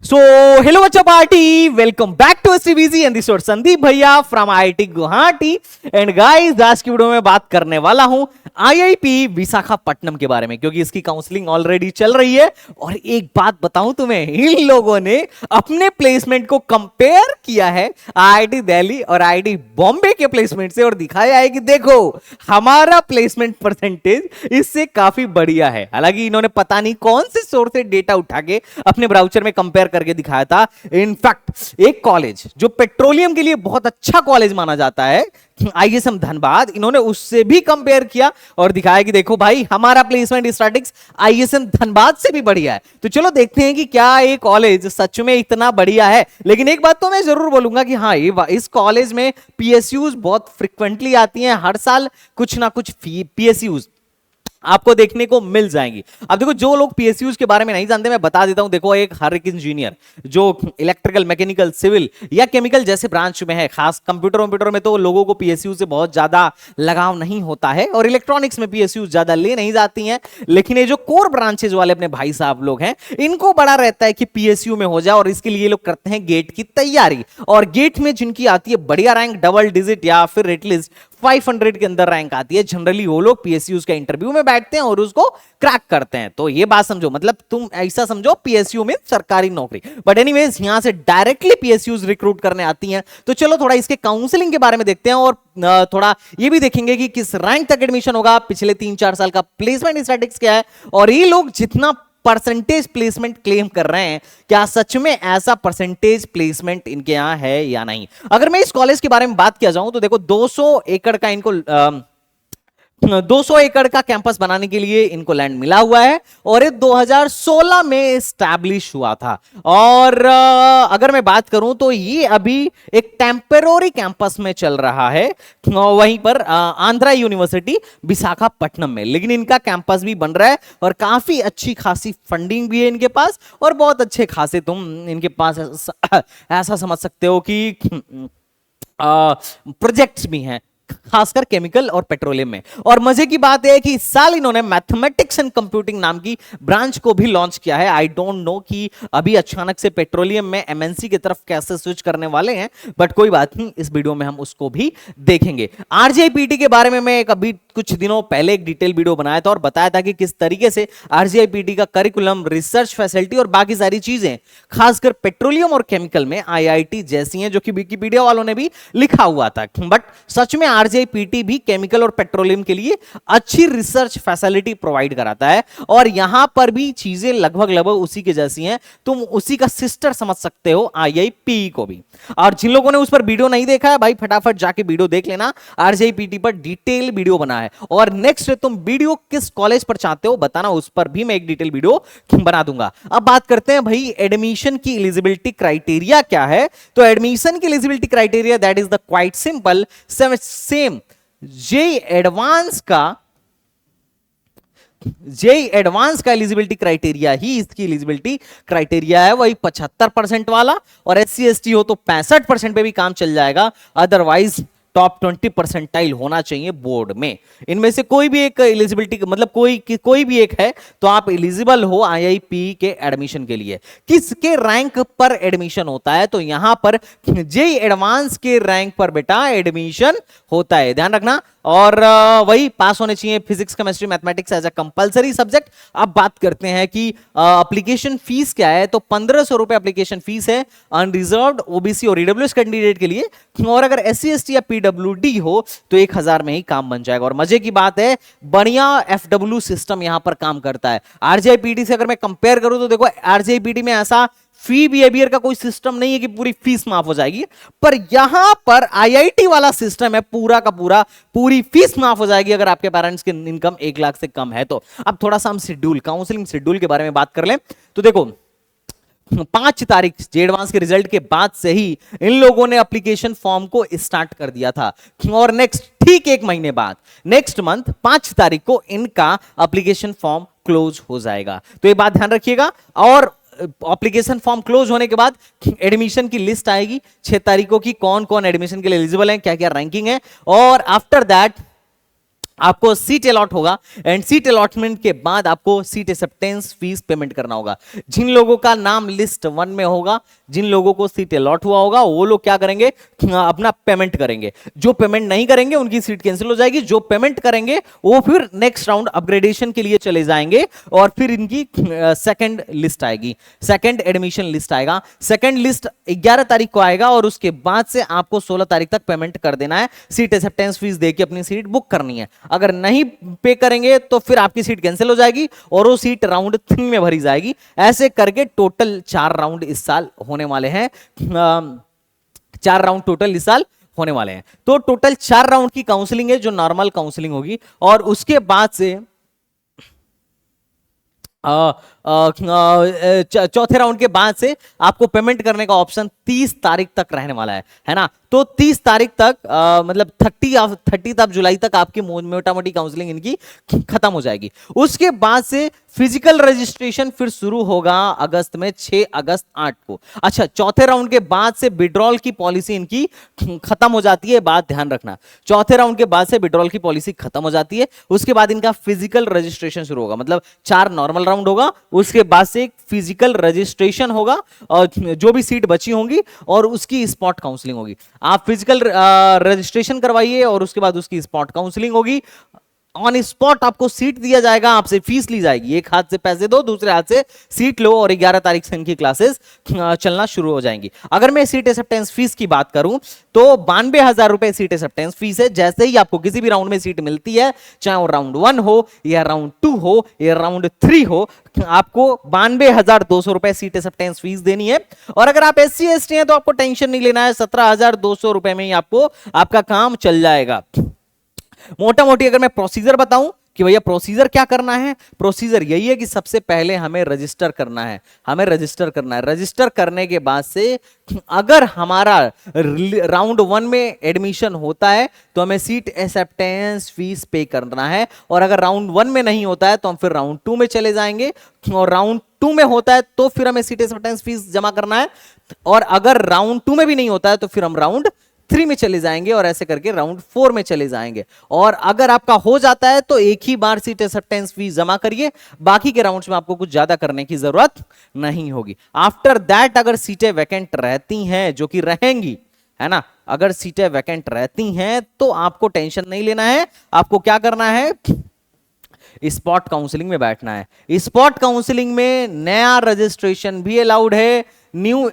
So, hello बच्चा party, welcome back to STBC and this is Sandeep bhaiya from IIT Guwahati. And guys, आज की video में बात करने वाला हूं आईआईपी विशाखापट्टनम के बारे में, क्योंकि इसकी काउंसलिंग ऑलरेडी चल रही है। और एक बात बताऊं तुम्हें, इन लोगों ने अपने प्लेसमेंट को कंपेयर किया है आईआईटी दिल्ली और आईआईटी बॉम्बे के प्लेसमेंट से, और दिखाया है कि देखो हमारा प्लेसमेंट परसेंटेज इससे काफी बढ़िया है। हालांकि इन्होंने पता नहीं कौन से सोर्स से डेटा उठा के अपने ब्राउचर में कंपेयर करके दिखाया था। इनफैक्ट एक कॉलेज जो पेट्रोलियम के लिए बहुत अच्छा कॉलेज माना जाता है, आईएसएम धनबाद, इन्होंने उससे भी कंपेयर किया और दिखाया कि देखो भाई हमारा प्लेसमेंट स्टैटिस्टिक्स आईएसएम धनबाद से भी बढ़िया है। तो चलो देखते हैं कि क्या ये कॉलेज सच में इतना बढ़िया है। लेकिन एक बात तो मैं जरूर बोलूंगा कि हाँ, इस कॉलेज में पीएसयूज बहुत फ्रिक्वेंटली आती हैं। हर साल कुछ ना कुछ पीएसयूज आपको देखने को मिल जाएंगी। अब देखो, जो लोग पीएसयूज के बारे में नहीं जानते, मैं बता देता हूं। देखो, हर एक इंजीनियर जो इलेक्ट्रिकल, मैकेनिकल, सिविल या केमिकल जैसे ब्रांच में है, खास कंप्यूटर में तो लोगों को पीएसयू से बहुत ज्यादा लगाव नहीं होता है, और इलेक्ट्रॉनिक्स में पीएसयू ज्यादा ले नहीं जाती हैं। लेकिन ये जो कोर ब्रांचेज वाले अपने भाई साहब लोग हैं, इनको बड़ा रहता है कि पीएसयू में हो जाए, और इसके लिए लोग करते हैं गेट की तैयारी। और गेट में जिनकी आती है बढ़िया रैंक, डबल डिजिट या फिर एटलीस्ट 500 के अंदर रैंक आती है, जनरली वो लोग पीएसयूज के इंटरव्यू में बैठते हैं और उसको क्रैक करते हैं। तो ये बात समझो, मतलब तुम ऐसा समझो पीएसयू में सरकारी नौकरी। बट एनीवेज, यहां से डायरेक्टली पीएसयूज रिक्रूट करने आती हैं। तो चलो थोड़ा इसके काउंसलिंग के बारे में देखते हैं, और थोड़ा ये भी देखेंगे कि किस रैंक तक एडमिशन होगा, पिछले 3-4 साल का प्लेसमेंट स्टैटिस्टिक्स क्या है, और ये लोग जितना परसेंटेज प्लेसमेंट क्लेम कर रहे हैं, क्या सच में ऐसा परसेंटेज प्लेसमेंट इनके यहां है या नहीं। अगर मैं इस कॉलेज के बारे में बात किया जाऊं तो देखो, 200 एकड़ का इनको 200 एकड़ का कैंपस बनाने के लिए इनको लैंड मिला हुआ है, और ये 2016 में स्टैब्लिश हुआ था। और अगर मैं बात करूं तो ये अभी एक टेम्पररी कैंपस में चल रहा है, वहीं पर आंध्रा यूनिवर्सिटी विशाखापट्टनम में। लेकिन इनका कैंपस भी बन रहा है, और काफी अच्छी खासी फंडिंग भी है इनके पास, और बहुत अच्छे खासे तुम इनके पास ऐसा समझ सकते हो कि प्रोजेक्ट्स भी हैं, खासकर केमिकल और पेट्रोलियम में। और मजे की बात है कि इस साल इन्होंने मैथमेटिक्स एंड कंप्यूटिंग नाम की ब्रांच को भी लॉन्च किया है। आई डोंट नो कि अभी अचानक से पेट्रोलियम में एमएनसी की तरफ कैसे स्विच करने वाले हैं, बट कोई बात नहीं, इस वीडियो में हम उसको भी देखेंगे। आरजीआईपीटी के बारे में मैं अभी कुछ दिनों पहले एक डिटेल वीडियो बनाया था और बताया था कि किस तरीके से आरजीआईपीटी का करिकुलम, रिसर्च फैसिलिटी और बाकी सारी चीजें खासकर पेट्रोलियम और केमिकल में आईआईटी जैसी हैं, जो कि विकिपीडिया वालों ने भी लिखा हुआ था। बट सच में आरजीआईपीटी भी केमिकल और पेट्रोलियम के लिए अच्छी रिसर्च फैसिलिटी प्रोवाइड कराता है, और यहां पर भी चीजें लगभग उसी के जैसी हैं। तुम उसी का सिस्टर समझ सकते हो आईआईपी को भी। और जिन लोगों ने उस पर वीडियो नहीं देखा है भाई, फटाफट जाके वीडियो देख लेना, आरजीआईपीटी पर डिटेल वीडियो बना है। और नेक्स्ट तुम वीडियो किस कॉलेज पर चाहते हो बताना, उस पर भी मैं एक डिटेल वीडियो बना दूंगा। अब बात करते हैं भाई एडमिशन की एलिजिबिलिटी क्राइटेरिया क्या है। तो एडमिशन की eligibility criteria that is the quite simple same JEE advance का एलिजिबिलिटी क्राइटेरिया ही इसकी एलिजिबिलिटी क्राइटेरिया है, वही 75% वाला। और एससी एसटी हो तो 65% पे भी काम चल जाएगा, अदरवाइज टॉप 20 परसेंटाइल होना चाहिए बोर्ड में। इनमें से कोई भी एक एलिजिबिलिटी, मतलब कोई भी एक है तो आप एलिजिबल हो आईआईपी के एडमिशन के लिए। किसके रैंक पर एडमिशन होता है, तो यहां पर जेईई एडवांस के रैंक पर बेटा एडमिशन होता है, ध्यान रखना। और वही पास होने चाहिए physics, chemistry, mathematics as a compulsory subject. अब बात करते हैं कि एप्लीकेशन फीस क्या है, तो 1500 रुपए एप्लीकेशन फीस है अनरिजर्व्ड, ओबीसी और ईडब्ल्यूएस कैंडिडेट के लिए। और अगर एससी एसटी या पीडब्ल्यूडी हो तो 1000 में ही काम बन जाएगा। और मजे की बात है, बढ़िया एफडब्ल्यू सिस्टम यहां पर काम करता है। आरजीआईपीटी से अगर मैं कंपेयर करूं तो देखो, आरजीआईपीटी में ऐसा फी बिहेवियर का कोई सिस्टम नहीं है कि पूरी फीस माफ हो जाएगी, पर यहां पर आईआईटी वाला सिस्टम है, पूरा का पूरा पूरी फीस माफ हो जाएगी अगर आपके पेरेंट्स की इनकम 1 लाख से कम है तो। अब थोड़ा सा हम शेड्यूल, काउंसलिंग शेड्यूल के बारे में बात कर लें तो देखो, 5 तारीख जे एडवांस के रिजल्ट के बाद से ही इन लोगों ने एप्लीकेशन फॉर्म को स्टार्ट कर दिया था, और नेक्स्ट ठीक 1 महीने बाद नेक्स्ट मंथ 5 तारीख को इनका एप्लीकेशन फॉर्म क्लोज हो जाएगा। तो ये बात ध्यान रखिएगा। और एप्लीकेशन फॉर्म क्लोज होने के बाद एडमिशन की लिस्ट आएगी 6 तारीखों की, कौन कौन एडमिशन के लिए एलिजिबल है, क्या क्या रैंकिंग है। और आफ्टर दैट आपको सीट अलॉट होगा एंड सीट अलॉटमेंट के बाद आपको सीट एक्सेप्टेंस फीस पेमेंट करना होगा। जिन लोगों का नाम लिस्ट 1 में होगा, जिन लोगों को सीट अलॉट हुआ होगा, वो लोग क्या करेंगे, अपना पेमेंट करेंगे। जो पेमेंट नहीं करेंगे उनकी सीट कैंसिल हो जाएगी। जो पेमेंट करेंगे वो फिर नेक्स्ट राउंड अपग्रेडेशन के लिए चले जाएंगे और फिर इनकी सेकंड लिस्ट आएगी, सेकंड एडमिशन लिस्ट आएगा। सेकंड लिस्ट 11 तारीख को आएगा और उसके बाद से आपको 16 तारीख तक पेमेंट कर देना है, सीट एक्सेप्टेंस फीस देके अपनी सीट बुक करनी है। अगर नहीं पे करेंगे तो फिर आपकी सीट कैंसिल हो जाएगी और वो सीट राउंड 3 में भरी जाएगी। ऐसे करके टोटल 4 राउंड इस साल होने वाले हैं। 4 राउंड टोटल इस साल होने वाले हैं। तो टोटल 4 राउंड की काउंसलिंग है जो नॉर्मल काउंसलिंग होगी और उसके बाद से चौथे राउंड के बाद से आपको पेमेंट करने का ऑप्शन 30 तारीख तक रहने वाला है ना। तो 30 तारीख तक मतलब 30 जुलाई तक आपकी मोटा मोटी काउंसलिंग इनकी खत्म हो जाएगी। उसके बाद से फिजिकल रजिस्ट्रेशन फिर शुरू होगा अगस्त में, 6 अगस्त 8 को। अच्छा, चौथे राउंड के बाद से विड्रॉल की पॉलिसी इनकी खत्म हो जाती है, बात ध्यान रखना। चौथे राउंड के बाद से विड्रॉल की पॉलिसी खत्म हो जाती है। उसके बाद इनका फिजिकल रजिस्ट्रेशन शुरू होगा, मतलब 4 नॉर्मल राउंड होगा, उसके बाद से एक फिजिकल रजिस्ट्रेशन होगा और जो भी सीट बची होंगी और उसकी स्पॉट काउंसलिंग होगी। आप फिजिकल रजिस्ट्रेशन करवाइए और उसके बाद उसकी स्पॉट काउंसलिंग होगी। ऑन स्पॉट आपको सीट दिया जाएगा, आपसे फीस ली जाएगी। एक हाथ से पैसे दो, दूसरे हाथ से सीट लो और 11 तारीख से इनकी क्लासेस चलना शुरू हो जाएंगी। अगर मैं सीट एक्सेप्टेंस फीस की बात करूं तो 92,000 रुपए सीट एक्सेप्टेंस फीस है। जैसे ही आपको किसी भी राउंड में सीट मिलती है, चाहे वो राउंड 1 हो या राउंड 2 हो या राउंड 3 हो, आपको 92,200 रुपए सीट एक्सेप्टेंस फीस देनी है। और अगर आप SC ST हैं तो आपको टेंशन नहीं लेना है, 17,200 रुपए में ही आपको आपका काम चल जाएगा। मोटा मोटी अगर मैं प्रोसीजर बताऊं कि भैया प्रोसीजर क्या करना है, प्रोसीजर यही है कि सबसे पहले हमें रजिस्टर करना है, रजिस्टर करने के बाद से अगर हमारा राउंड 1 में एडमिशन होता है तो हमें सीट एक्सेप्टेंस फीस पे करना है, और अगर राउंड 1 में नहीं होता है तो हम फिर राउंड 2 में चले जाएंगे, और राउंड 2 में होता है तो फिर हमें सीट एक्सेप्टेंस फीस जमा करना है, और अगर राउंड 2 में भी नहीं होता है तो फिर हम राउंड 3 में चले जाएंगे और ऐसे करके राउंड 4 में चले जाएंगे। और अगर आपका हो जाता है तो एक ही बार सीट एक्सेप्टेंस फीस जमा करिए, बाकी के राउंड्स में आपको कुछ ज्यादा करने की जरूरत नहीं होगी। आफ्टर दैट अगर सीटें वैकेंट रहती हैं, जो कि रहेंगी, है ना, अगर सीटें वैकेंट रहती हैं तो आपको टेंशन नहीं लेना है। आपको क्या करना है, स्पॉट काउंसलिंग में बैठना है। स्पॉट काउंसलिंग में नया रजिस्ट्रेशन भी अलाउड है, न्यू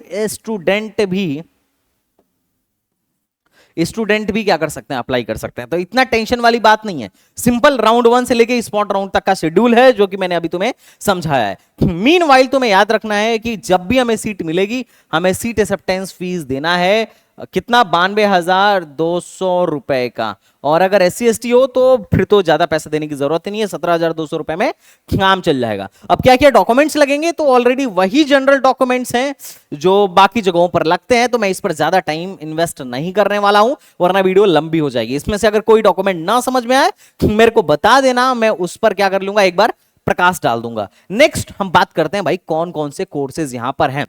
स्टूडेंट भी क्या कर सकते हैं, अप्लाई कर सकते हैं। तो इतना टेंशन वाली बात नहीं है। सिंपल राउंड 1 से लेके स्पॉट राउंड तक का शेड्यूल है जो कि मैंने अभी तुम्हें समझाया है। मीनवाइल तुम्हें याद रखना है कि जब भी हमें सीट मिलेगी हमें सीट एक्सेप्टेंस फीस देना है, कितना, 92,200 रुपए का। और अगर SC ST हो तो फिर तो ज्यादा पैसा देने की जरूरत नहीं है, 17,200 रुपए में काम चल जाएगा। अब क्या क्या डॉक्यूमेंट्स लगेंगे, तो ऑलरेडी वही जनरल डॉक्यूमेंट्स हैं जो बाकी जगहों पर लगते हैं, तो मैं इस पर ज्यादा टाइम इन्वेस्ट नहीं करने वाला हूं वरना वीडियो लंबी हो जाएगी। इसमें से अगर कोई डॉक्यूमेंट ना समझ में आए मेरे को बता देना, मैं उस पर क्या कर लूंगा, एक बार प्रकाश डाल दूंगा। नेक्स्ट हम बात करते हैं भाई कौन कौन से कोर्सेज यहां पर हैं।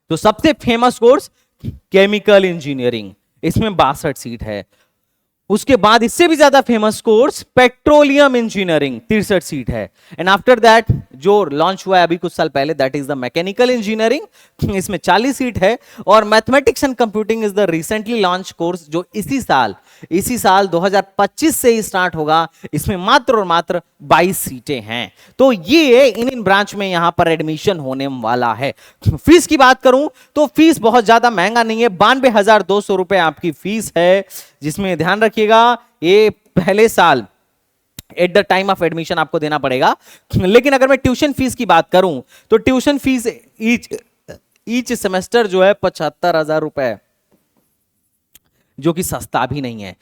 तो सबसे फेमस कोर्स केमिकल इंजीनियरिंग, इसमें 62 सीट है। उसके बाद इससे भी ज्यादा famous course petroleum engineering, 63 seat है। एंड आफ्टर दैट जो लॉन्च हुआ है अभी कुछ साल पहले, that is the mechanical engineering, इसमें 40 सीट है। और mathematics and computing is the recently launch course जो इसी साल 2025 से ही स्टार्ट होगा। इसमें मात्र और मात्र 22 सीटें हैं। तो ये इन ब्रांच में यहां पर एडमिशन होने वाला है। फीस की बात करूं तो फीस बहुत ज्यादा महंगा नहीं है, 92,200 रुपए आपकी फीस है, जिसमें ध्यान रखिएगा ये पहले साल at the time of admission आपको देना पड़ेगा। लेकिन अगर मैं ट्यूशन फीस की बात करूं तो ट्यूशन फीस ईच सेमेस्टर जो है 75,000 रुपए, जो कि सस्ता भी नहीं है।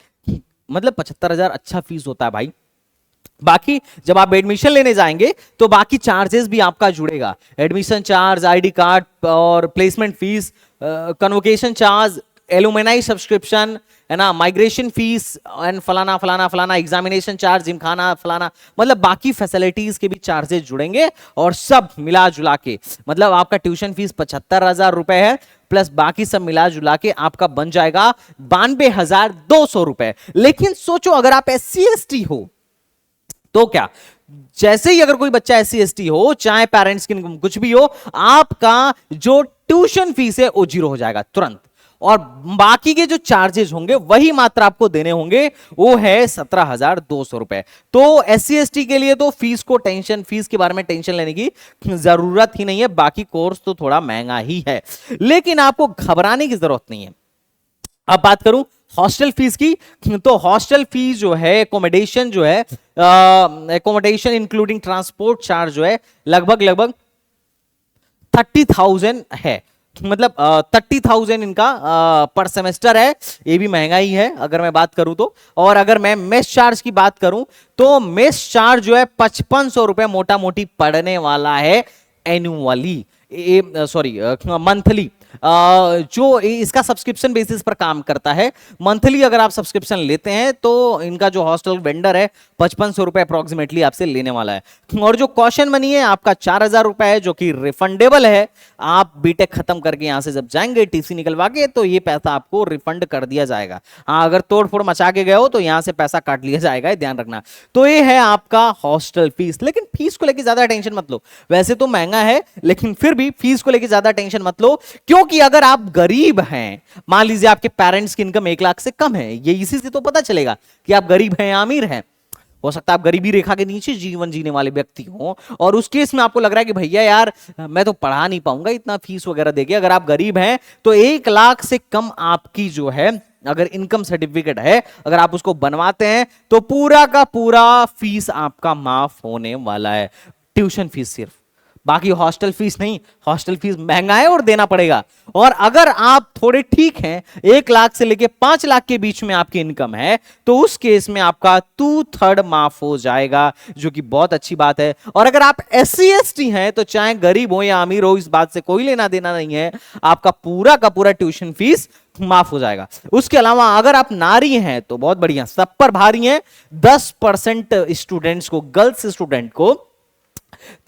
मतलब 75,000 अच्छा फीस होता है भाई। बाकी जब आप एडमिशन लेने जाएंगे तो बाकी चार्जेस भी आपका जुड़ेगा, एडमिशन चार्ज, ID कार्ड और placement fees, convocation charge, alumni subscription है ना, माइग्रेशन फीस एंड फलाना फलाना फलाना, एग्जामिनेशन चार्ज, जिमखाना फलाना, मतलब बाकी फैसिलिटीज के भी चार्जेस जुड़ेंगे और सब मिला जुला के मतलब आपका ट्यूशन फीस 75,000 रुपए है, प्लस बाकी सब मिला जुला के आपका बन जाएगा 92,200 रुपए। लेकिन सोचो अगर आप SC/ST हो तो क्या, जैसे ही अगर कोई बच्चा SC/ST हो, चाहे पेरेंट्स की इनकम कुछ भी हो, आपका जो ट्यूशन फीस है वो 0 हो जाएगा तुरंत, और बाकी के जो चार्जेस होंगे वही मात्र आपको देने होंगे, वो है 17,200 रुपए। तो SC/ST के लिए तो फीस के बारे में टेंशन लेने की जरूरत ही नहीं है, बाकी कोर्स तो थोड़ा महंगा ही है, लेकिन आपको घबराने की जरूरत नहीं है। अब बात करूं हॉस्टल फीस की, तो हॉस्टल फीस जो है, एकोमोडेशन जो है, एकोमोडेशन इंक्लूडिंग ट्रांसपोर्ट चार्ज जो है लगभग 30,000 है, मतलब 30,000 इनका पर सेमेस्टर है, ये भी महंगा ही है अगर मैं बात करूं तो। और अगर मैं मेस चार्ज की बात करूं तो मेस चार्ज जो है 5500 रुपए मोटा मोटी पड़ने वाला है एनुअली, सॉरी मंथली, जो इसका सब्सक्रिप्शन बेसिस पर काम करता है। मंथली अगर आप सब्सक्रिप्शन लेते हैं तो इनका जो हॉस्टल वेंडर है 5500 रुपए अप्रोक्सीमेटली आपसे लेने वाला है, और जो कॉशन मनी है आपका 4,000 रुपए है, जो कि रिफंडेबल है। आप बीटेक खत्म करके यहां से जब जाएंगे टीसी निकलवा के, तो ये पैसा आपको रिफंड कर दिया जाएगा। हाँ, अगर तोड़फोड़ मचा के गए हो तो यहां से पैसा काट लिया जाएगा, ध्यान रखना। तो ये है आपका हॉस्टल फीस, लेकिन फीस को लेकर ज्यादा टेंशन मत लो, वैसे तो महंगा है लेकिन फिर भी फीस को लेकर ज्यादा टेंशन मत लो, क्योंकि अगर आप गरीब हैं, मान लीजिए आपके पेरेंट्स की इनकम 1 लाख से कम है, ये इसी से तो पता चलेगा कि आप गरीब हैं या अमीर हैं। हो सकता है आप गरीबी रेखा के नीचे जीवन जीने वाले व्यक्ति हो, और उस केस में आपको लग रहा है कि भैया यार मैं तो पढ़ा नहीं पाऊंगा इतना फीस वगैरह देके। अगर आप गरीब हैं तो 1 लाख से कम आपकी जो है अगर इनकम सर्टिफिकेट है, अगर आप उसको बनवाते हैं तो पूरा का पूरा फीस आपका माफ होने वाला है, ट्यूशन फीस सिर्फ, बाकी हॉस्टल फीस नहीं। हॉस्टल फीस महंगा है और देना पड़ेगा। और अगर आप थोड़े ठीक हैं, 1 लाख से लेके 5 लाख के बीच में आपकी इनकम है, तो उस केस में आपका 2/3 माफ हो जाएगा, जो कि बहुत अच्छी बात है। और अगर आप SC/ST हैं तो चाहे गरीब हो या अमीर हो, इस बात से कोई लेना देना नहीं है, आपका पूरा का पूरा ट्यूशन फीस माफ हो जाएगा। उसके अलावा अगर आप नारी हैं तो बहुत बढ़िया, सब पर भारी है, 10% स्टूडेंट्स को, गर्ल्स स्टूडेंट को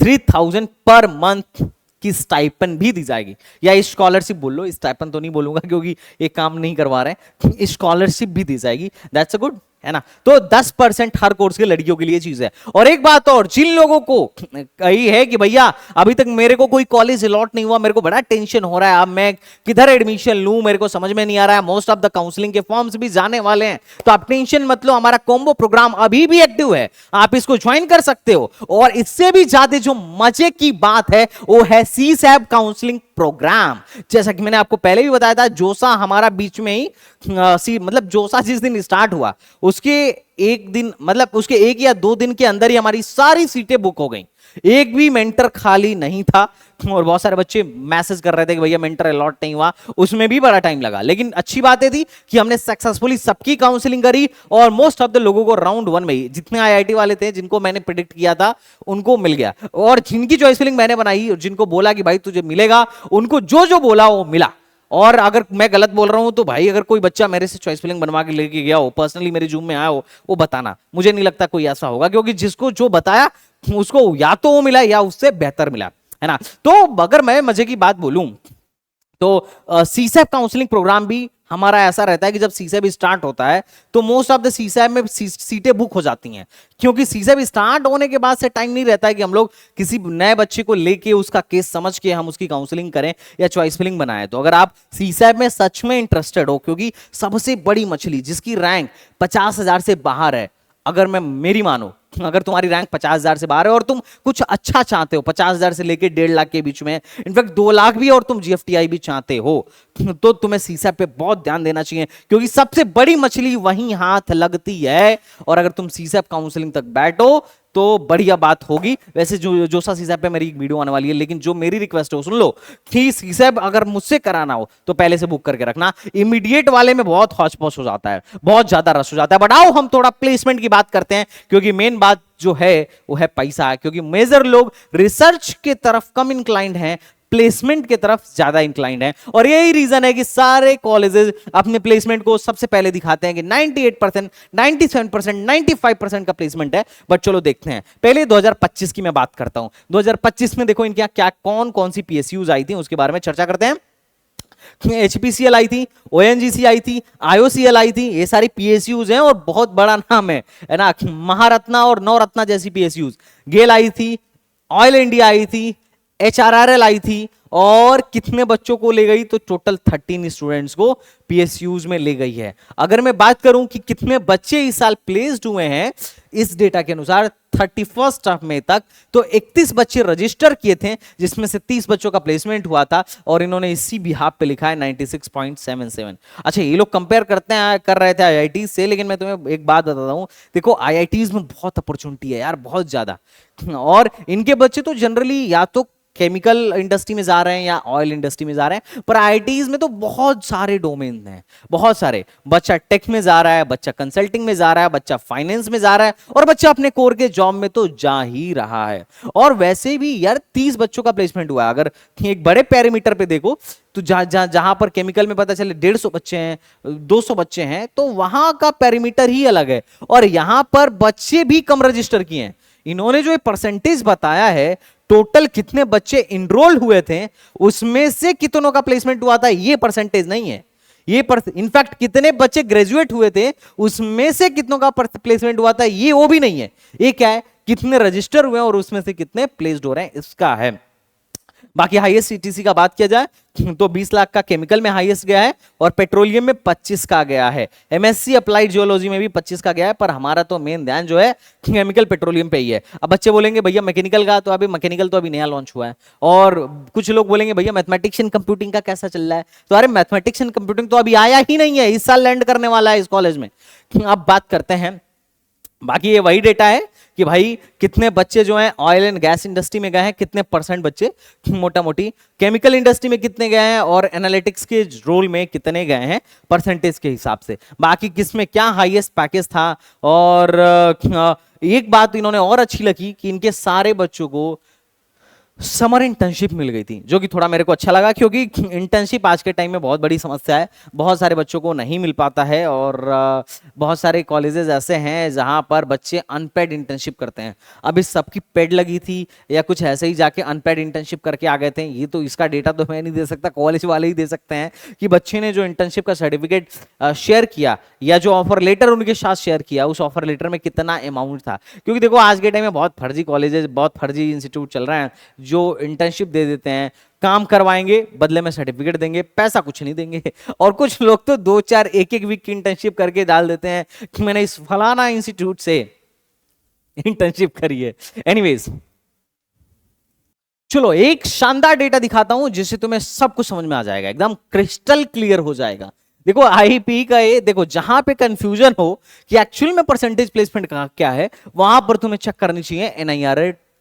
3,000 पर मंथ की स्टाइपन भी दी जाएगी, या स्कॉलरशिप बोल लो, स्टाइपन तो नहीं बोलूंगा क्योंकि ये काम नहीं करवा रहे, स्कॉलरशिप भी दी जाएगी। दैट्स अ गुड, है ना। तो 10% हर कोर्स के लड़कियों के लिए चीज है। और एक बात और, जिन लोगों को कही है कि भैया अभी तक मेरे को कोई कॉलेज अलॉट नहीं हुआ, मेरे को बड़ा टेंशन हो रहा है, अब मैं किधर एडमिशन लूं, मेरे को समझ में नहीं आ रहा है, मोस्ट ऑफ द काउंसलिंग के फॉर्म्स भी जाने वाले हैं, तो आप टेंशन मत लो, हमारा कॉम्बो प्रोग्राम अभी भी एक्टिव है, आप इसको ज्वाइन कर सकते हो। और इससे भी ज्यादा जो मजे की बात है वो है CSAB काउंसलिंग प्रोग्राम। जैसा कि मैंने आपको पहले भी बताया था, जोसा हमारा बीच में ही मतलब जोसा जिस दिन स्टार्ट हुआ उसके एक दिन, मतलब उसके 1 या 2 दिन के अंदर ही हमारी सारी सीटें बुक हो गई, एक भी मेंटर खाली नहीं था। और बहुत सारे बच्चे मैसेज कर रहे थे कि भैया मेंटर अलॉट नहीं हुआ, उसमें भी बड़ा टाइम लगा। लेकिन अच्छी बात ये थी कि हमने सक्सेसफुली सबकी काउंसलिंग करी, और मोस्ट ऑफ द लोगों को राउंड 1 में ही, जितने IIT वाले थे जिनको मैंने प्रिडिक्ट किया था उनको मिल गया, और जिनकी चॉइस फिलिंग मैंने बनाई और जिनको बोला कि भाई तुझे मिलेगा, उनको जो जो बोला वो मिला। और अगर मैं गलत बोल रहा हूं तो भाई, अगर कोई बच्चा मेरे से चॉइस फिलिंग बनवा के लेके गया हो, पर्सनली मेरे जूम में आया हो, वो बताना, मुझे नहीं लगता कोई ऐसा होगा, क्योंकि जिसको जो बताया उसको या तो वो मिला या उससे बेहतर मिला, है ना। तो अगर मैं मजे की बात बोलूं तो CSAB काउंसलिंग प्रोग्राम भी हमारा ऐसा रहता है कि जब CSAB स्टार्ट होता है तो मोस्ट ऑफ द CSAB में सीटें बुक हो जाती हैं, क्योंकि CSAB स्टार्ट होने के बाद से टाइम नहीं रहता है कि हम लोग किसी नए बच्चे को लेके उसका केस समझ के हम उसकी काउंसलिंग करें या चॉइस फिलिंग बनाएं। तो अगर आप CSAB में सच में इंटरेस्टेड हो, क्योंकि सबसे बड़ी मछली जिसकी रैंक 50,000 से बाहर है, अगर मैं मेरी मानो, अगर तुम्हारी रैंक 50,000 से बाहर है और तुम कुछ अच्छा चाहते हो, 50,000 से लेके 1.5 लाख के बीच में, इनफैक्ट 2 लाख भी, और तुम GFTI भी चाहते हो, तो तुम्हें CSAB पे बहुत ध्यान देना चाहिए, क्योंकि सबसे बड़ी मछली वहीं हाथ लगती है। और अगर तुम CSAB काउंसलिंग तक बैठो तो बढ़िया बात होगी। वैसे जोसा CSAB पे मेरी एक वीडियो आने वाली है, लेकिन जो मेरी रिक्वेस्ट है वो सुन लो कि CSAB अगर मुझसे कराना हो तो पहले से बुक करके रखना, इमीडिएट वाले में बहुत हौच पौच हो जाता है, बहुत ज्यादा रश हो जाता है। बट आओ हम थोड़ा प्लेसमेंट की बात करते हैं, क्योंकि मेन बात जो है वो है पैसा, क्योंकि मेजर लोग रिसर्च के तरफ कम इंक्लाइंड हैं, प्लेसमेंट की तरफ ज्यादा इंक्लाइंड है। और यही रीजन है कि सारे कॉलेजेस अपने प्लेसमेंट को सबसे पहले दिखाते हैं कि 98%, 97%, 95% का प्लेसमेंट है। बट चलो देखते हैं, पहले 2025 की मैं बात करता हूं। 2025 में देखो इनके यहाँ क्या कौन कौन सी पीएसयूज आई थी उसके बारे में चर्चा करते हैं। एचपीसीएल आई थी, ओएनजीसी आई थी, आईओसीएल आई थी, ये सारी पीएसयूज हैं और बहुत बड़ा नाम है ना। महारत्ना और नवरत्ना जैसी पीएसयूज, गेल आई थी, ऑयल इंडिया आई थी, एचआरआरएल आई थी। और कितने बच्चों को ले गई? तो टोटल 13 स्टूडेंट्स को पीएसयूज में ले गई है। अगर मैं बात करूं कि कितने बच्चे इस साल प्लेस्ड हुए हैं इस डेटा के अनुसार 31 मई तक, तो 31 बच्चे रजिस्टर किए थे, जिसमें से 30 बच्चों का प्लेसमेंट हुआ था। और इन्होंने इसी बिहाफ पे लिखा है 96.77। अच्छा, ये लोग कंपेयर कर रहे थे आईआईटी से, लेकिन मैं तुम्हें एक बात बताता हूं, देखो आईआईटीज में बहुत अपॉर्चुनिटी है यार, बहुत ज्यादा। और इनके बच्चे तो जनरली या तो केमिकल इंडस्ट्री में जा रहे हैं या ऑयल इंडस्ट्री में जा रहे हैं, पर आईआईटीज में तो बहुत सारे डोमेन हैं, बहुत सारे। बच्चा टेक में जा रहा है, बच्चा कंसल्टिंग में जा रहा है, बच्चा फाइनेंस में जा रहा है, और बच्चा अपने कोर के जॉब में तो जा ही रहा है। और वैसे भी यार 30 बच्चों का प्लेसमेंट हुआ है। अगर एक बड़े पैरामीटर पे देखो तो जहां पर केमिकल में पता चले 150 बच्चे हैं, 200 बच्चे हैं, तो वहां का पैरामीटर ही अलग है। और यहां पर बच्चे भी कम रजिस्टर किए हैं। इन्होंने जो परसेंटेज बताया है, टोटल कितने बच्चे इनरोल हुए थे उसमें से कितनों का प्लेसमेंट हुआ था, ये परसेंटेज नहीं है। ये इनफैक्ट कितने बच्चे ग्रेजुएट हुए थे उसमें से कितनों का प्लेसमेंट हुआ था, ये वो भी नहीं है। ये क्या है? कितने रजिस्टर हुए और उसमें से कितने प्लेस्ड हो रहे हैं, इसका है। बाकी हाईएस्ट सीटीसी का बात किया जाए तो 20 लाख का केमिकल में हाईएस्ट गया है, और पेट्रोलियम में 25 का गया है। एमएससी अप्लाइड जियोलॉजी में भी 25 का गया है, पर हमारा तो मेन ध्यान जो है केमिकल पेट्रोलियम पे ही है। अब बच्चे बोलेंगे भैया मैकेनिकल का, तो अभी मैकेनिकल तो अभी नया लॉन्च हुआ है। और कुछ लोग बोलेंगे भैया मैथमेटिक्स एंड कंप्यूटिंग का कैसा चल रहा है, तो अरे मैथमेटिक्स एंड कंप्यूटिंग तो अभी आया ही नहीं है, इस साल लैंड करने वाला है इस कॉलेज में। अब बात करते हैं, बाकी ये वही डेटा है कि भाई कितने बच्चे जो हैं ऑयल एंड गैस इंडस्ट्री में गए हैं, कितने परसेंट बच्चे मोटा मोटी केमिकल इंडस्ट्री में कितने गए हैं, और एनालिटिक्स के रोल में कितने गए हैं परसेंटेज के हिसाब से। बाकी किसमें क्या हाईएस्ट पैकेज था। और एक बात इन्होंने और अच्छी लगी कि इनके सारे बच्चों को समर इंटर्नशिप मिल गई थी, जो कि थोड़ा मेरे को अच्छा लगा, क्योंकि इंटर्नशिप आज के टाइम में बहुत बड़ी समस्या है, बहुत सारे बच्चों को नहीं मिल पाता है। और बहुत सारे कॉलेजेस ऐसे हैं जहां पर बच्चे अनपेड इंटर्नशिप करते हैं। अब इस सबकी पेड लगी थी या कुछ ऐसे ही जाके अनपेड इंटर्नशिप करके आ गए थे, ये तो इसका डेटा तो मैं नहीं दे सकता, कॉलेज वाले ही दे सकते हैं कि बच्चे ने जो इंटर्नशिप का सर्टिफिकेट शेयर किया या जो ऑफर लेटर उनके साथ शेयर किया, उस ऑफर लेटर में कितना अमाउंट था। क्योंकि देखो आज के टाइम में बहुत फर्जी कॉलेजेस, बहुत फर्जी इंस्टीट्यूट चल रहे हैं जो इंटर्नशिप दे देते हैं, काम करवाएंगे, बदले में सर्टिफिकेट देंगे, पैसा कुछ नहीं देंगे। और कुछ लोग तो 2-4 एक वीक की इंटर्नशिप करके डाल देते हैं कि मैंने इस फलाना इंस्टीट्यूट से इंटर्नशिप करी है। एनीवेज, चलो एक शानदार डेटा दिखाता हूं जिससे तुम्हें सब कुछ समझ में आ जाएगा, एकदम क्रिस्टल क्लियर हो जाएगा। देखो आईपी का ये देखो, जहां पे कंफ्यूजन हो कि एक्चुअल में परसेंटेज प्लेसमेंट का क्या है, वहां पर तुम्हें चेक करनी चाहिए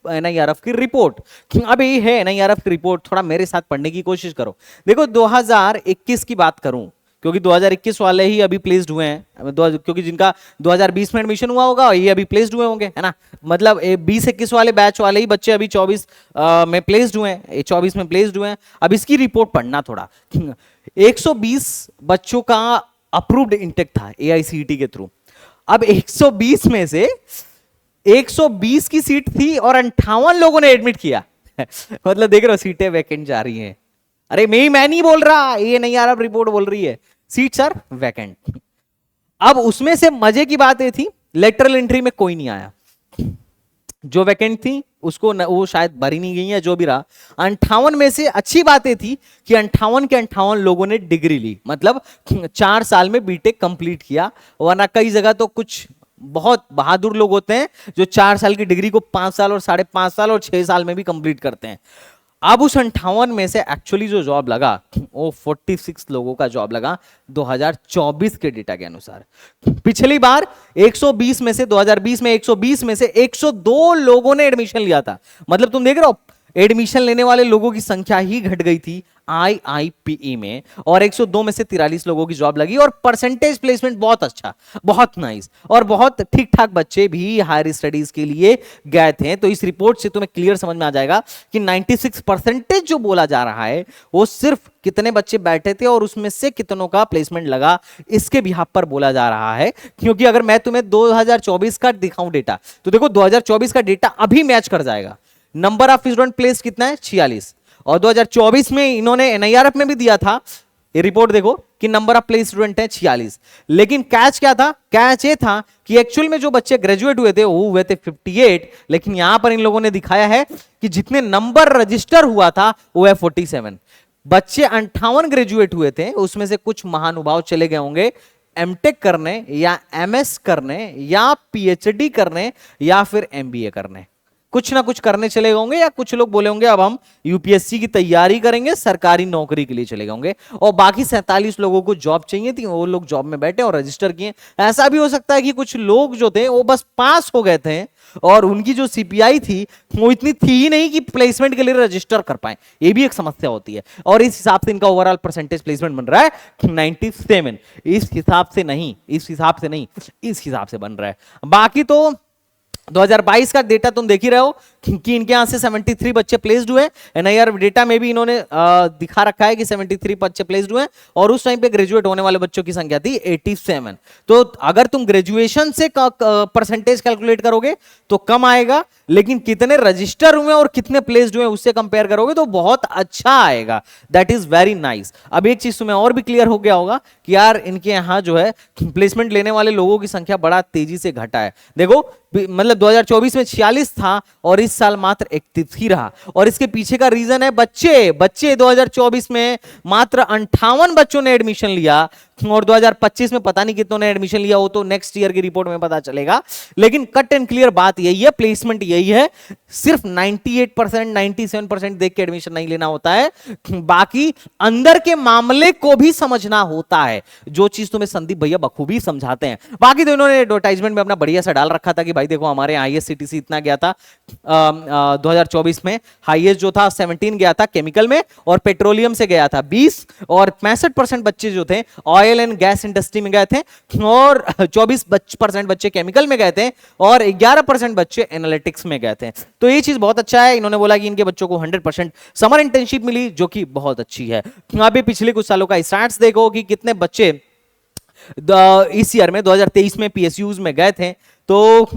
एनआईआरएफ की रिपोर्ट। अब ये है एनआईआरएफ की रिपोर्ट, थोड़ा मेरे साथ पढ़ने की कोशिश करो। देखो 2021 की बात करूं, क्योंकि 2021 वाले ही अभी प्लेस्ड हुए हैं, क्योंकि जिनका 2020 में एडमिशन हुआ होगा ये अभी प्लेस्ड हुए होंगे, है ना। मतलब 20-21 वाले बैच वाले ही बच्चे अभी 24 में प्लेस्ड हुए हैं, 24 में प्लेस्ड हुए हैं। अब इसकी रिपोर्ट पढ़ना थोड़ा। 120 बच्चों का अप्रूव्ड इंटेक था एआईसीटीई के थ्रू। अब 120 में से 120 की सीट थी और 58 लोगों ने एडमिट किया। मतलब देख रहे हो, सीटें वैकेंट जा रही हैं। अरे मैं नहीं बोल रहा, ये नहीं आ रहा, रिपोर्ट बोल रही है सीट्स आर वैकेंट। अब उसमें से मजे की बात ये थी, लेटरल एंट्री में कोई नहीं आया, जो वैकेंट थी उसको वो शायद भरी नहीं गई है, जो भी रहा। 58 में से अच्छी बात ये थी कि 58 के 58 लोगों ने डिग्री ली, मतलब 4 साल में बीटेक कंप्लीट किया। वरना कई जगह तो कुछ बहुत बहादुर लोग होते हैं जो 4 साल की डिग्री को 5 साल और 5.5 साल और 6 साल में भी कंप्लीट करते हैं। अब उस 58 में से एक्चुअली जो जॉब लगा वो 46 लोगों का जॉब लगा 2024 के डेटा के अनुसार। पिछली बार 120 में से 2020 में 120 में से 102 लोगों ने एडमिशन लिया था। मतलब तुम देख रहे हो एडमिशन लेने वाले लोगों की संख्या ही घट गई थी आईआईपीई में, और 102 में से 43 लोगों की जॉब लगी, और परसेंटेज प्लेसमेंट बहुत अच्छा, बहुत नाइस, और बहुत ठीक ठाक बच्चे भी हायर स्टडीज के लिए गए थे। तो इस रिपोर्ट से तुम्हें क्लियर समझ में आ जाएगा कि 96% जो बोला जा रहा है वो सिर्फ कितने बच्चे बैठे थे और उसमें से कितनों का प्लेसमेंट लगा, इसके बिहाफ पर बोला जा रहा है। क्योंकि अगर मैं तुम्हें 2024 का दिखाऊं डेटा, तो देखो 2024 का डेटा अभी मैच कर जाएगा। नंबर ऑफ स्टूडेंट प्लेस कितना है, 46, और 2024 में इन्होंने एनआईआरएफ में भी दिया था, ये रिपोर्ट देखो कि नंबर ऑफ प्लेस स्टूडेंट है 46। लेकिन कैच क्या था, कैच ये था कि एक्चुअल में जो बच्चे ग्रेजुएट हुए थे वो हुए थे 58, लेकिन यहां पर इन लोगों ने दिखाया है कि जितने नंबर रजिस्टर हुआ था वो है 47। बच्चे 58 ग्रेजुएट हुए थे, उसमें से कुछ महानुभाव चले गए होंगे एमटेक करने या एमएस करने या पीएचडी करने या फिर एमबीए करने, कुछ ना कुछ करने चले गए होंगे, या कुछ लोग बोले होंगे अब हम यूपीएससी की तैयारी करेंगे, सरकारी नौकरी के लिए चले गए होंगे, और बाकी 47 लोगों को जॉब चाहिए थी, वो लोग जॉब में बैठे और रजिस्टर किए। ऐसा भी हो सकता है कि कुछ लोग जो थे वो बस पास हो गए थे और उनकी जो सीपीआई थी वो इतनी थी ही नहीं कि प्लेसमेंट के लिए रजिस्टर कर पाए, ये भी एक समस्या होती है, और इस हिसाब से इनका ओवरऑल परसेंटेज प्लेसमेंट बन रहा है 97। इस हिसाब से नहीं, इस हिसाब से नहीं, इस हिसाब से बन रहा है। बाकी तो 2022 का डेटा तुम देख ही रहे हो कि इनके यहां से 73 बच्चे प्लेस्ड हुए। एनआईआर डेटा में भी इन्होंने दिखा रखा है कि 73 बच्चे प्लेस्ड हुए, और उस टाइम पे ग्रेजुएट होने वाले बच्चों की संख्या थी 87। तो अगर तुम ग्रेजुएशन से परसेंटेज कैलकुलेट करोगे तो कम आएगा, लेकिन कितने रजिस्टर हुए और कितने प्लेस्ड हुए उससे कंपेयर करोगे तो बहुत अच्छा आएगा। That is very nice. अब एक चीज तुम्हें और भी क्लियर हो गया होगा कि यार इनके यहां जो है प्लेसमेंट लेने वाले लोगों की संख्या बड़ा तेजी से घटा है। देखो मतलब 2024 में 46 था और इस साल मात्र 31 ही रहा, और इसके पीछे का रीजन है बच्चे 2024 में मात्र 58 बच्चों ने एडमिशन लिया, और 2025 में पता नहीं कितनों ने एडमिशन लिया, वो तो नेक्स्ट ईयर की रिपोर्ट में पता चलेगा। लेकिन कट एंड क्लियर बात यही है, प्लेसमेंट यही है, सिर्फ 98% 97% देख के एडमिशन नहीं लेना होता है, बाकी अंदर के मामले को भी समझना होता है, जो चीज तुम्हें संदीप भैया बखूबी समझाते हैं। बाकी तो इन्होंने एडवर्टाइजमेंट में अपना बढ़िया सा डाल रखा था कि भाई देखो हमारे आईएससीटीसी इतना गया था 2024 में, हाईएस्ट जो था 17 गया था केमिकल में, और पेट्रोलियम से गया था 20, और 65% बच्चे जो थे ऑयल एंड गैस इंडस्ट्री में गए थे, और 24% बच्चे केमिकल में गए थे, और 11% बच्चे एनालिटिक्स में गए थे। तो ये चीज बहुत अच्छा है। इन्होंने बोला कि इनके बच्चों को 100% समर इंटर्नशिप मिली, जो कि बहुत अच्छी है। अभी पिछले कुछ सालों का स्टैट्स देखो कि कितने बच्चे इस ईयर में 2023 में पीएसयूज में गए थे। तो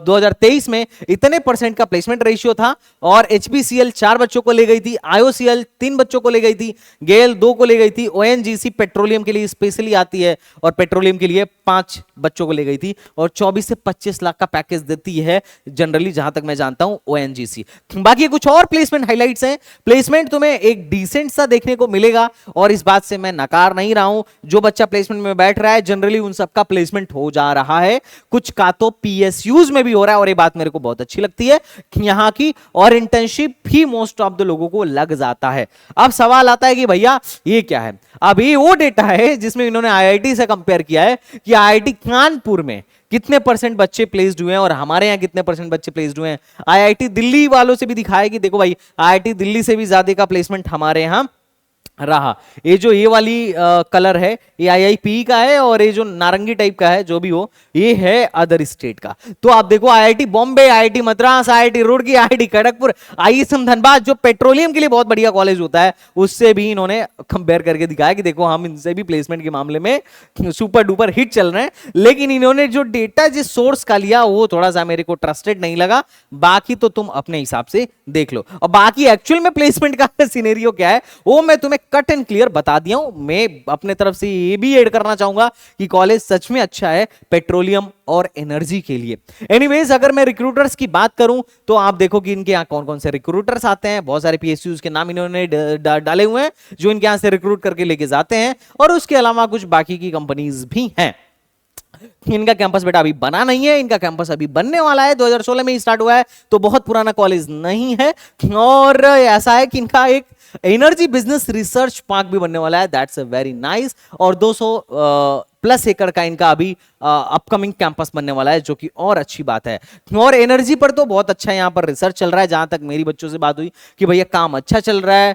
2023 में इतने परसेंट का प्लेसमेंट रेशियो था, और एचपीसीएल 4 बच्चों को ले गई थी, आईओसीएल 3 बच्चों को ले गई थी, गेल 2 को ले गई थी, ओएनजीसी पेट्रोलियम के लिए स्पेशली आती है और पेट्रोलियम के लिए 5 बच्चों को ले गई थी, और 24 से 25 लाख का पैकेज देती है जनरली, जहां तक मैं जानता हूं ओएनजीसी। बाकी कुछ और प्लेसमेंट हाइलाइट्स हैं। प्लेसमेंट तुम्हें एक डिसेंट सा देखने को मिलेगा, और इस बात से मैं नकार नहीं रहा हूं, जो बच्चा प्लेसमेंट में बैठ रहा है जनरली उन सबका प्लेसमेंट हो जा रहा है, कुछ का तो पीएसयूज में भी हो रहा है, और ये बात मेरे को बहुत अच्छी लगती है यहां की, और इंटर्नशिप भी मोस्ट ऑफ द लोगों को लग जाता है। अब सवाल आता है कि भैया ये क्या है। अब ये वो डेटा है जिसमें इन्होंने आईआईटी से कंपेयर किया है कि आईआईटी कानपुर में कितने परसेंट बच्चे प्लेस्ड हुए हैं और हमारे यहां कितने परसेंट बच्चे प्लेस्ड हुए हैं। आईआईटी दिल्ली वालों से भी दिखाया कि देखो भाई आईआईटी दिल्ली से भी ज्यादा का प्लेसमेंट हमारे यहां रहा। ये जो ये वाली कलर है ये आईआईपी का है, और ये जो नारंगी टाइप का है जो भी हो ये है अदर स्टेट का। तो आप देखो IIT Bombay, IIT Madras, IIT Roorkee, IIT Kharagpur, ISM Dhanbad जो पेट्रोलियम के लिए बहुत बढ़िया कॉलेज होता है, उससे भी इन्होंने कंपेयर करके दिखाया कि देखो हम इनसे भी प्लेसमेंट के मामले में सुपर डुपर हिट चल रहे हैं। लेकिन इन्होंने जो डेटा जिस सोर्स का लिया वो थोड़ा सा मेरे को ट्रस्टेड नहीं लगा, बाकी तो तुम अपने हिसाब से देख लो। और बाकी एक्चुअल में प्लेसमेंट का सिनेरियो क्या है वो मैं तुम्हें कट एंड क्लियर बता दिया हूं। मैं अपने तरफ से ये भी ऐड करना चाहूंगा कि कॉलेज सच में अच्छा है पेट्रोलियम और एनर्जी के लिए। एनीवेज अगर मैं रिक्रूटर्स की बात करूं तो आप देखो कि इनके यहां कौन कौन से रिक्रूटर्स आते हैं। बहुत सारे पीएसयूज के नाम इन्होंने डाले हुए हैं जो इनके यहां से रिक्रूट करके लेके जाते हैं, और उसके अलावा कुछ बाकी की कंपनीज भी हैं। इनका कैंपस बेटा अभी बना नहीं है, इनका कैंपस अभी बनने वाला है, 2016 में ही स्टार्ट हुआ है, तो बहुत पुराना कॉलेज नहीं है। और ऐसा है कि इनका एक एनर्जी बिजनेस रिसर्च पार्क भी बनने वाला है, दैट्स वेरी नाइस। और 200 प्लस एकड़ का इनका अभी अपकमिंग कैंपस बनने वाला है, जो कि और अच्छी बात है। और एनर्जी पर तो बहुत अच्छा यहाँ पर रिसर्च चल रहा है, जहां तक मेरी बच्चों से बात हुई कि भैया काम अच्छा चल रहा है।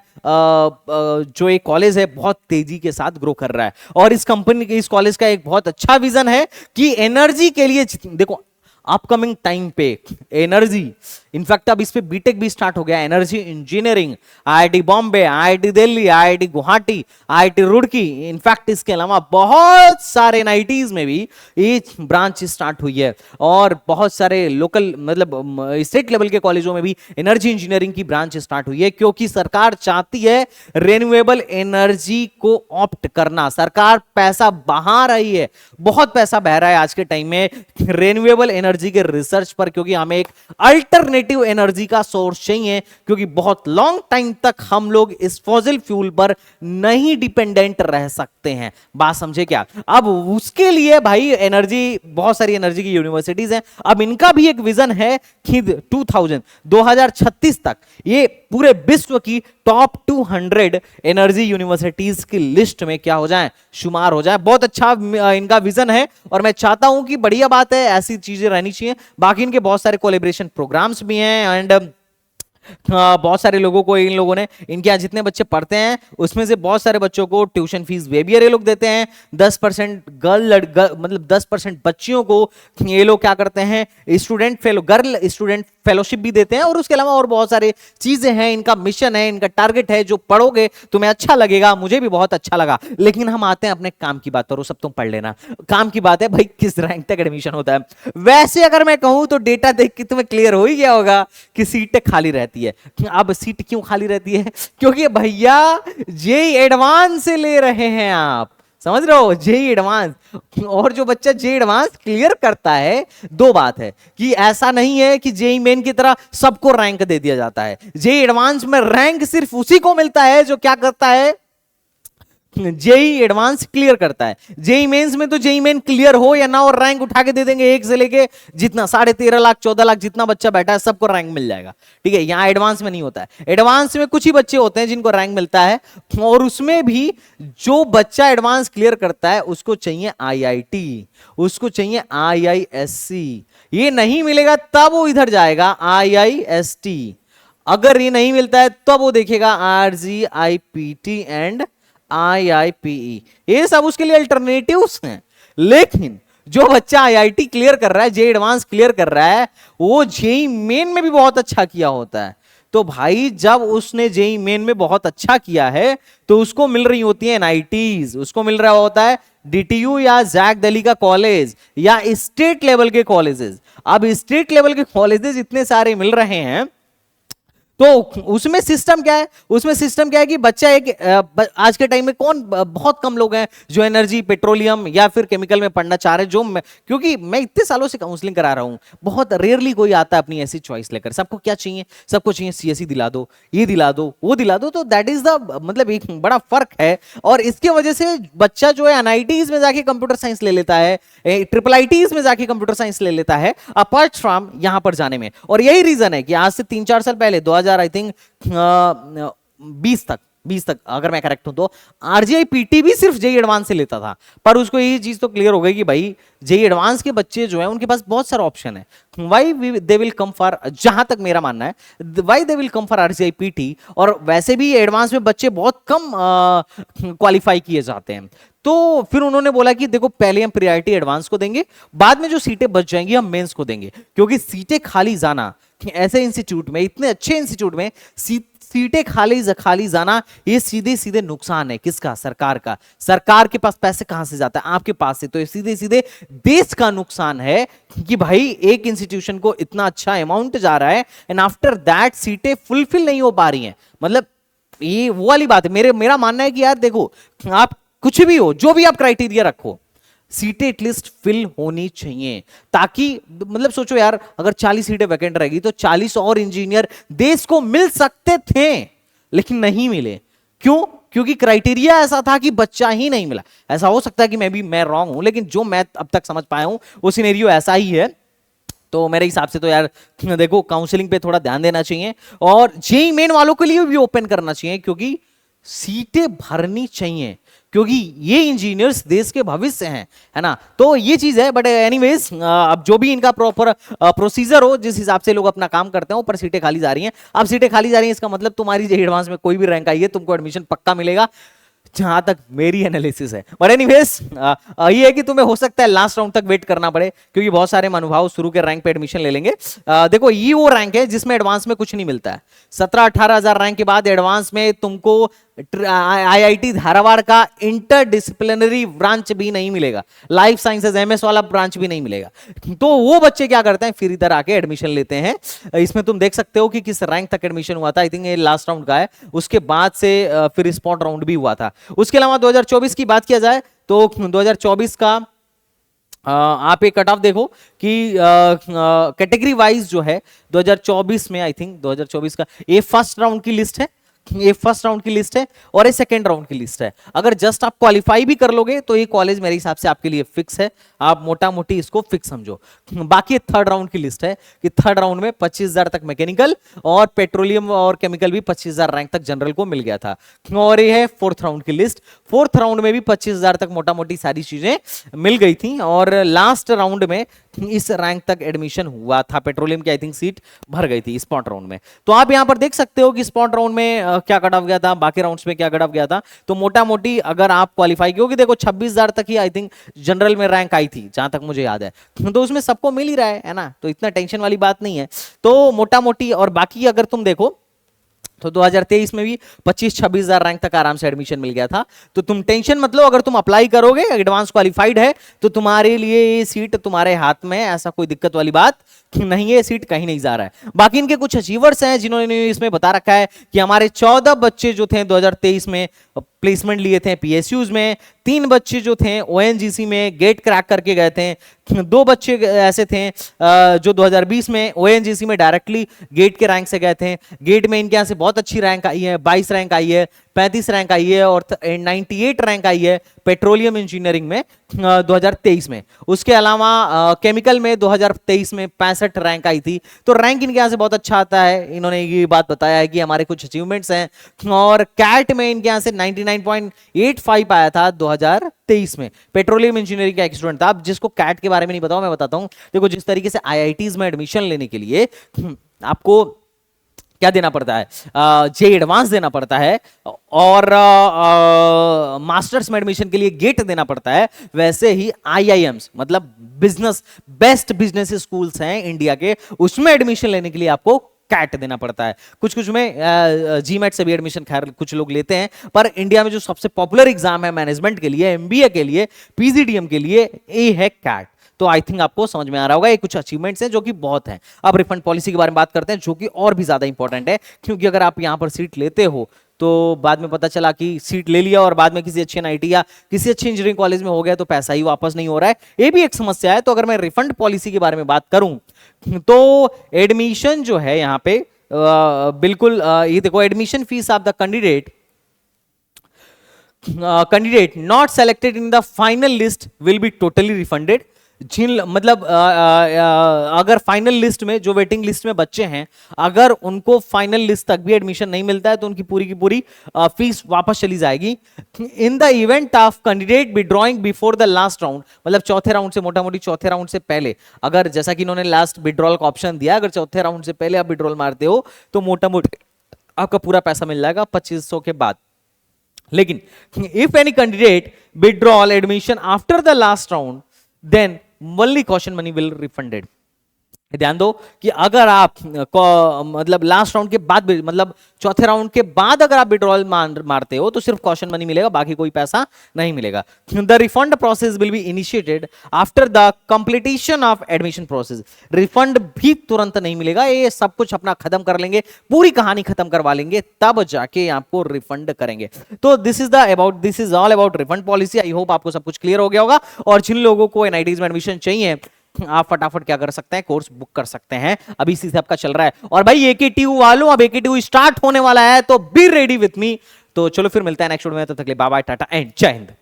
जो एक कॉलेज है बहुत तेजी के साथ ग्रो कर रहा है, और इस कंपनी के, इस कॉलेज का एक बहुत अच्छा विजन है कि एनर्जी के लिए देखो अपकमिंग टाइम पे एनर्जी, इनफैक्ट अब इस पे बीटेक भी स्टार्ट हो गया, energy engineering, IIT Bombay, IIT Delhi, IIT Guwahati, IIT Roorkee, in fact इसके अलावा बहुत सारे एनआईटीज में भी ये ब्रांच स्टार्ट हुई है, और बहुत सारे लोकल मतलब स्टेट लेवल के कॉलेजों में भी एनर्जी इंजीनियरिंग की ब्रांच स्टार्ट हुई है, क्योंकि सरकार चाहती है रिन्यूएबल एनर्जी को ऑप्ट करना। सरकार पैसा बहा रही है, बहुत पैसा बह रहा है आज के टाइम में रिन्यूएबल एनर्जी के रिसर्च पर, क्योंकि हमें एक अल्टरनेटिव एनर्जी का सोर्स चाहिए, क्योंकि बहुत लॉन्ग टाइम तक हम लोग इस फॉसिल फ्यूल पर नहीं डिपेंडेंट रह सकते हैं। बात समझे क्या? अब उसके लिए भाई एनर्जी, बहुत सारी एनर्जी की यूनिवर्सिटीज हैं, अब इनका भी एक विजन है कि 2036 तक ये पूरे विश्व की टॉप 200 एनर्जी यूनिवर्सिटीज की लिस्ट में क्या हो जाए, शुमार हो जाए। बहुत अच्छा इनका विजन है, और मैं चाहता हूं कि बढ़िया बात है, ऐसी चीजें रहनी चाहिए। बाकी इनके बहुत सारे कोलैबोरेशन प्रोग्राम्स भी हैं, एंड बहुत सारे लोगों को, इन लोगों ने, इनके यहाँ जितने बच्चे पढ़ते हैं उसमें से बहुत सारे बच्चों को ट्यूशन फीस वे भी ये लोग देते हैं। 10% मतलब 10% बच्चियों को ये लोग क्या करते हैं, गर्ल स्टूडेंट फेलोशिप भी देते हैं, और उसके अलावा और बहुत सारे चीजें हैं। इनका मिशन है, इनका टारगेट है, जो पढ़ोगे तुम्हें अच्छा लगेगा, मुझे भी बहुत अच्छा लगा। लेकिन हम आते हैं अपने काम की बात पर, वो सब तुम पढ़ लेना। काम की बात है भाई, किस रैंक तक एडमिशन होता है। वैसे अगर मैं कहूं तो डेटा देख के तुम्हें क्लियर हो ही गया होगा कि सीटें खाली रहती है। अब सीट क्यों खाली रहती है? क्योंकि भैया जेई एडवांस से ले रहे हैं आप, समझ रहे हो, जेई एडवांस। और जो बच्चा जेई एडवांस क्लियर करता है, दो बात है कि ऐसा नहीं है कि जेई मेन की तरह सबको रैंक दे दिया जाता है। जेई एडवांस में रैंक सिर्फ उसी को मिलता है जो क्या करता है, जेई एडवांस क्लियर करता है। जेई मेंस में तो जेई मेन क्लियर हो या ना हो, रैंक उठा के दे देंगे, एक से लेके जितना 13.5 लाख 14 लाख जितना बच्चा बैठा है सबको रैंक मिल जाएगा। ठीक है, यहां एडवांस में नहीं होता है। एडवांस में कुछ ही बच्चे होते हैं जिनको रैंक मिलता है, और उसमें भी जो बच्चा एडवांस क्लियर करता है उसको चाहिए आईआईटी, उसको चाहिए आईआईएससी। ये नहीं मिलेगा तब वो इधर जाएगा आईआईएसटी। अगर ये नहीं मिलता है तब वो देखेगा आरजीआईपीटी एंड आईआईपीई। ये सब उसके लिए अल्टरनेटिव्स हैं। लेकिन जो बच्चा आईआईटी क्लियर कर रहा है, जेई एडवांस क्लियर कर रहा है, वो जेई मेन में भी बहुत अच्छा किया होता है। तो भाई जब उसने जेई मेन में बहुत अच्छा किया है तो उसको मिल रही होती है एनआईटीज, उसको मिल रहा होता है डीटीयू या जैक दिल्ली का कॉलेज या स्टेट लेवल के कॉलेजेस। अब स्टेट लेवल के कॉलेजेस इतने सारे मिल रहे हैं, तो उसमें सिस्टम क्या है, उसमें सिस्टम क्या है कि बच्चा एक आज के टाइम में बहुत कम लोग हैं जो एनर्जी, पेट्रोलियम या फिर केमिकल में पढ़ना चाह रहे हैं। क्योंकि मैं इतने सालों से काउंसलिंग करा रहा हूं, बहुत रेयरली कोई आता है अपनी ऐसी चॉइस लेकर। सबको क्या चाहिए, सबको चाहिए सीएससी दिला दो, ये दिला दो, वो दिला दो। तो दैट इज द मतलब एक बड़ा फर्क है, और इसके वजह से बच्चा जो है एनआईटीज में जाके कंप्यूटर साइंस ले लेता है, ट्रिपल आईटीज में जाके कंप्यूटर साइंस ले लेता है, अपार्ट फ्रॉम यहां पर जाने में। और यही रीजन है कि आज से 3-4 साल पहले 2000 आई थिंक 20 तक अगर मैं करेक्ट हूं तो आरजीआईपीटी भी सिर्फ जेई एडवांस से लेता था। पर उसको ये चीज तो क्लियर हो गई कि भाई जेई एडवांस के बच्चे जो हैं उनके पास बहुत सारा ऑप्शन है। Why they will come for, जहां तक मेरा मानना है, why they will come for RGIPT. और वैसे भी एडवांस में बच्चे बहुत कम क्वालिफाई किए जाते हैं। तो फिर उन्होंने बोला कि देखो पहले हम प्रायोरिटी एडवांस को देंगे, बाद में जो सीटें बच जाएंगी हम मेंस को देंगे। क्योंकि सीटें खाली जाना ऐसे इंस्टीट्यूट में, इतने अच्छे इंस्टीट्यूट में सीटें खाली जाना, ये सीधे सीधे नुकसान है किसका, सरकार का। सरकार के पास पैसे कहां से जाता है, आपके पास से। तो सीधे सीधे देश का नुकसान है कि भाई एक इंस्टीट्यूशन को इतना अच्छा अमाउंट जा रहा है एंड आफ्टर दैट सीटें फुलफिल नहीं हो पा रही हैं। मतलब ये वो वाली बात है। मेरा मानना है कि यार देखो, आप कुछ भी हो, जो भी आप क्राइटेरिया रखो, सीटें एटलीस्ट फिल होनी चाहिए। ताकि मतलब सोचो यार, अगर 40 सीटें वैकेंट रहेगी तो 40 और इंजीनियर देश को मिल सकते थे, लेकिन नहीं मिले। क्यों? क्योंकि क्राइटेरिया ऐसा था कि बच्चा ही नहीं मिला। ऐसा हो सकता है कि मैं रॉन्ग हूं, लेकिन जो मैं अब तक समझ पाया हूं वो सिनेरियो ऐसा ही है। तो मेरे हिसाब से तो यार देखो, काउंसलिंग पे थोड़ा ध्यान देना चाहिए, और जेई मेन वालों के लिए भी ओपन करना चाहिए। क्योंकि सीटें भरनी चाहिए, क्योंकि ये इंजीनियर्स देश के भविष्य हैं, है ना। तो ये चीज है। बट एनीवेज, अब जो भी इनका प्रॉपर प्रोसीजर हो, जिस हिसाब से लोग अपना काम करते हैं, ऊपर सीटें खाली जा रही हैं। अब सीटें खाली जा रही हैं, इसका मतलब तुम्हारी जो एडवांस में कोई भी रैंक आई है, तुमको एडमिशन पक्का मिलेगा, जहां तक मेरी एनालिसिस है। बट एनीवेज, ये है कि तुम्हें हो सकता है लास्ट राउंड तक वेट करना पड़े, क्योंकि बहुत सारे महानुभाव शुरू के रैंक पे एडमिशन ले लेंगे। देखो, ये वो रैंक है जिसमें एडवांस में कुछ नहीं मिलता है। 17-18 हजार रैंक के बाद एडवांस में तुमको आईआईटी धारवाड़ का इंटरडिसिप्लिनरी ब्रांच भी नहीं मिलेगा, लाइफ साइंसेज एमएस वाला ब्रांच भी नहीं मिलेगा। तो वो बच्चे क्या करते हैं, फिर इधर आके एडमिशन लेते हैं। इसमें तुम देख सकते हो कि किस रैंक तक एडमिशन हुआ था। आई थिंक ये लास्ट राउंड का है, उसके बाद से फिर स्पॉट राउंड भी हुआ था। उसके अलावा 2024 की बात किया जाए तो 2024 का आप एक कट ऑफ देखो कि कैटेगरी वाइज जो है 2024 में, आई थिंक 2024 का ये फर्स्ट राउंड की लिस्ट है, ये फर्स्ट राउंड की लिस्ट है और ये सेकंड राउंड की लिस्ट है। अगर जस्ट आप क्वालिफाई भी कर लोगे तो ये कॉलेज मेरे हिसाब से आपके लिए फिक्स है, आप मोटा मोटी इसको फिक्स समझो। बाकी थर्ड राउंड की लिस्ट है कि थर्ड राउंड में 25,000 तक मैकेनिकल और पेट्रोलियम और केमिकल भी 25,000 रैंक तक जनरल को मिल गया था। और ये है फोर्थ राउंड की लिस्ट। फोर्थ राउंड में भी 25,000 तक मोटा मोटी सारी चीजें मिल गई थी और लास्ट राउंड में इस रैंक तक एडमिशन हुआ था। पेट्रोलियम की आई थिंक सीट भर गई थी स्पॉट राउंड में। तो आप यहां पर देख सकते हो कि स्पॉट राउंड में क्या कट ऑफ गया था, बाकी राउंड्स में क्या कट ऑफ गया था। तो मोटा मोटी अगर आप क्वालिफाई किए, देखो 26,000 तक ही आई थिंक जनरल में रैंक आई थी, जहां तक मुझे याद है। तो उसमें सबको मिल ही रहा है ना, तो इतना टेंशन वाली बात नहीं है। तो मोटा मोटी, और बाकी अगर तुम देखो तो 2023 में भी 25-26 हजार रैंक तक आराम से एडमिशन मिल गया था। तो तुम टेंशन मत लो, अगर तुम अप्लाई करोगे, एडवांस क्वालिफाइड है, तो तुम्हारे लिए ये सीट तुम्हारे हाथ में, ऐसा कोई दिक्कत वाली बात नहीं है। सीट कहीं नहीं जा रहा है। बाकी इनके कुछ अचीवर्स हैं जिन्होंने इसमें बता रखा है कि हमारे 14 बच्चे जो थे 2023 में प्लेसमेंट लिए थे पीएसयूज में, 3 बच्चे जो थे ओएनजीसी में गेट क्रैक करके गए थे, 2 बच्चे ऐसे थे जो 2020 में ओएनजीसी में डायरेक्टली गेट के रैंक से गए थे। गेट में इनके यहां से बहुत अच्छी रैंक आई है, 22 रैंक आई है, 35 रैंक आई है और 98 रैंक आई है पेट्रोलियम इंजीनियरिंग में 2023 में। उसके अलावा केमिकल में 2023 में 65 रैंक आई थी। तो रैंक इनके यहां से बहुत अच्छा आता है। इन्होंने ये बात बताया है कि हमारे कुछ अचीवमेंट्स हैं। और कैट में इनके यहां से 99.85 आया था 2023 में। पेट्रोलियम इंजीनियरिंग का एक स्टूडेंट था। अब जिसको कैट के बारे में नहीं बताओ, मैं बताता हूं। देखो, जिस तरीके से आईआईटीज में एडमिशन लेने के लिए आपको क्या देना पड़ता है, जे एडवांस देना पड़ता है और मास्टर्स में एडमिशन के लिए गेट देना पड़ता है, वैसे ही आईआईएम्स मतलब बिजनेस बेस्ट बिजनेस स्कूल्स हैं इंडिया के, उसमें एडमिशन लेने के लिए आपको कैट देना पड़ता है। कुछ कुछ में जीमेट से भी एडमिशन खैर कुछ लोग लेते हैं, पर इंडिया में जो सबसे पॉपुलर एग्जाम है मैनेजमेंट के लिए, एमबीए के लिए, पीजीडीएम के लिए, ये है कैट। तो आई थिंक आपको समझ में आ रहा होगा, ये कुछ अचीवमेंट्स हैं जो कि बहुत हैं। अब रिफंड पॉलिसी के बारे में बात करते हैं, जो कि और भी ज्यादा इंपॉर्टेंट है, क्योंकि अगर आप यहां पर सीट लेते हो तो बाद में पता चला कि सीट ले लिया और बाद में किसी अच्छे एनआईटी या किसी अच्छे इंजीनियरिंग कॉलेज में हो गया तो पैसा ही वापस नहीं हो रहा है, ये भी एक समस्या है। तो अगर मैं रिफंड पॉलिसी के बारे में बात करूं तो एडमिशन जो है यहां पे बिल्कुल ये देखो, admission fees of the candidate not selected in the final list will be totally refunded. जिन मतलब अगर फाइनल लिस्ट में, जो वेटिंग लिस्ट में बच्चे हैं, अगर उनको फाइनल लिस्ट तक भी एडमिशन नहीं मिलता है तो उनकी पूरी की पूरी फीस वापस चली जाएगी। In the event of candidate withdrawing before the last round, मतलब चौथे राउंड से, मोटा मोटी चौथे राउंड से पहले, अगर जैसा कि इन्होंने लास्ट विड्रॉल का ऑप्शन दिया, अगर चौथे राउंड से पहले आप विड्रॉल मारते हो तो मोटा मोटी आपका पूरा पैसा मिल जाएगा 2500 के बाद। लेकिन if any candidate withdrawal admission after the last round then only caution money will refunded। ध्यान दो कि अगर आप मतलब लास्ट राउंड के बाद, मतलब चौथे राउंड के बाद अगर आप विड्रॉल मारते हो तो सिर्फ कॉशन मनी मिलेगा, बाकी कोई पैसा नहीं मिलेगा। The refund process will be initiated after the completion of admission process. Refund भी तुरंत नहीं मिलेगा, ये सब कुछ अपना खत्म कर लेंगे, पूरी कहानी खत्म करवा लेंगे, तब जाके आपको रिफंड करेंगे। तो this is all about refund policy. I hope आपको सब कुछ क्लियर हो गया होगा। और जिन लोगों को एनआईटीज में एडमिशन चाहिए, आप फटाफट क्या कर सकते हैं, कोर्स बुक कर सकते हैं, अभी इसी से आपका चल रहा है। और भाई एकेटीयू वालों, अब एकेटीयू स्टार्ट होने वाला है, तो बी रेडी विथ मी। तो चलो फिर मिलता है नेक्स्ट वीडियो में, तब तक के लिए बाय बाय, टाटा एंड जय हिंद।